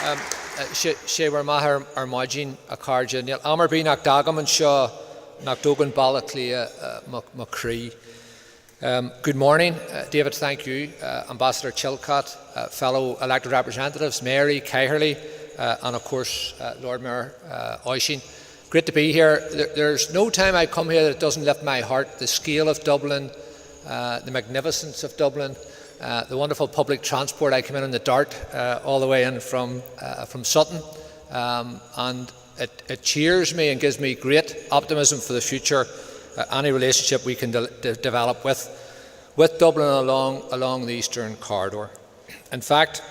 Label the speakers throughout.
Speaker 1: Shewar Maher Armagin Akarja Neil Amerby Nak Dagam and Shaw Nak Dogan Balaklia Macree. Good morning, David. Thank you, Ambassador Chilcott, fellow elected representatives, Mary, Caherly, and of course Lord Mayor Oisin. Great to be here. There's no time I come here that doesn't lift my heart. The scale of Dublin, the magnificence of Dublin, the wonderful public transport. I came in on the Dart all the way in from Sutton, and it cheers me and gives me great optimism for the future. Any relationship we can develop with Dublin along the Eastern Corridor. In fact,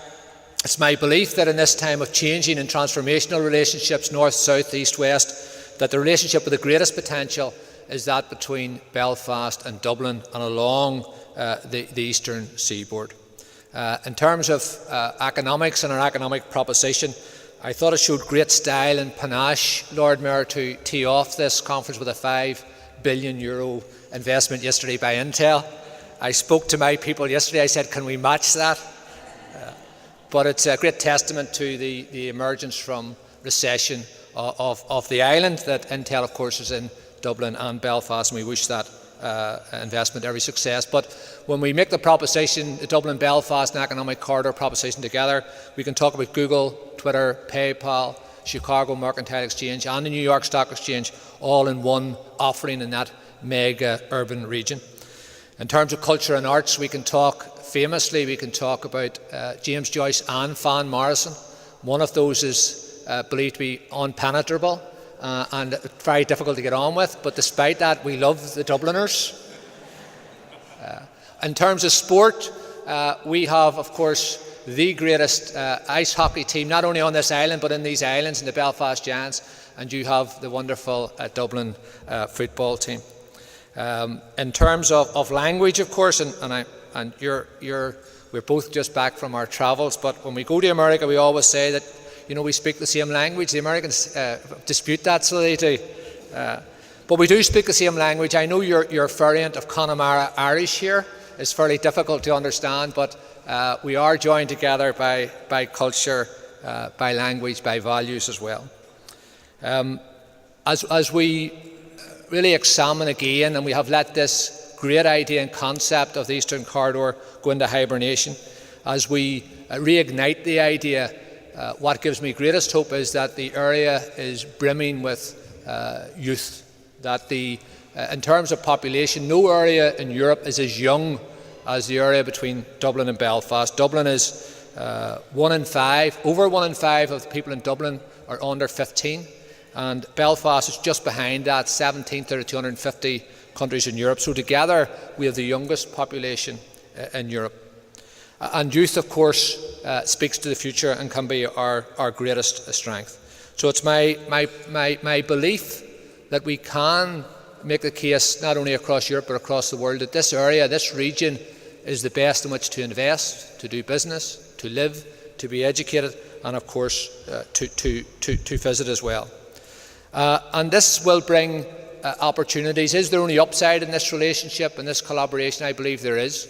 Speaker 1: it's my belief that in this time of changing and transformational relationships, north, south, east, west, that the relationship with the greatest potential is that between Belfast and Dublin and along the eastern seaboard. In terms of economics and our economic proposition, I thought it showed great style and panache, Lord Mayor, to tee off this conference with a €5 billion investment yesterday by Intel. I spoke to my people yesterday. I said, can we match that? But it's a great testament to the emergence from recession of the island that Intel, of course, is in Dublin and Belfast, and we wish that investment every success. But when we make the proposition, the Dublin-Belfast and Economic Corridor proposition together, we can talk about Google, Twitter, PayPal, Chicago Mercantile Exchange and the New York Stock Exchange all in one offering in that mega urban region. In terms of culture and arts, we can talk about James Joyce and Van Morrison. One of those is believed to be unpenetrable and very difficult to get on with, but despite that we love the Dubliners. In terms of sport, we have, of course, the greatest ice hockey team, not only on this island but in these islands, in the Belfast Giants, and you have the wonderful Dublin football team. In terms of language, of course, we're both just back from our travels, but when we go to America we always say that, you know, we speak the same language. The Americans dispute that, so they do. But we do speak the same language. I know your variant of Connemara Irish here is fairly difficult to understand, but we are joined together by culture, by language, by values as well. As we really examine again, and we have let this great idea and concept of the Eastern Corridor go into hibernation, as we reignite the idea, what gives me greatest hope is that the area is brimming with youth, that in terms of population, no area in Europe is as young as the area between Dublin and Belfast. Dublin is over 1 in 5 of the people in Dublin are under 15, and Belfast is just behind that, 17th out of 250 countries in Europe. So together we have the youngest population in Europe. And youth, of course, speaks to the future and can be our greatest strength. So it's my belief that we can make the case, not only across Europe but across the world, that this area, this region, is the best in which to invest, to do business, to live, to be educated, and of course to visit as well. And this will bring opportunities. Is there only upside in this relationship and this collaboration? I believe there is.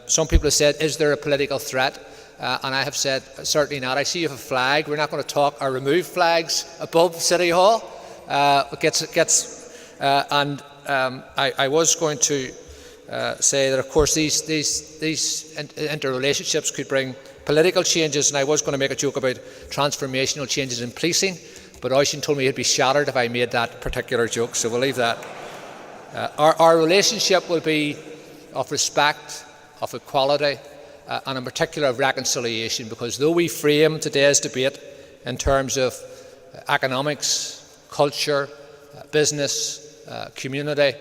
Speaker 1: Some people have said, is there a political threat? And I have said, certainly not. I see you have a flag. We're not going to talk or remove flags above City Hall. I was going to say that, of course, these interrelationships could bring political changes, and I was going to make a joke about transformational changes in policing, but Oisin told me he'd be shattered if I made that particular joke, so we'll leave that. Our relationship will be of respect, of equality, and in particular of reconciliation, because though we frame today's debate in terms of economics, culture, business, community,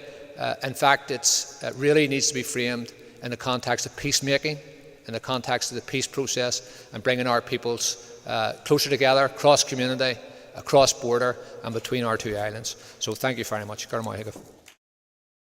Speaker 1: in fact it really needs to be framed in the context of peacemaking, in the context of the peace process, and bringing our peoples closer together, cross-community, across border, and between our two islands. So thank you very much.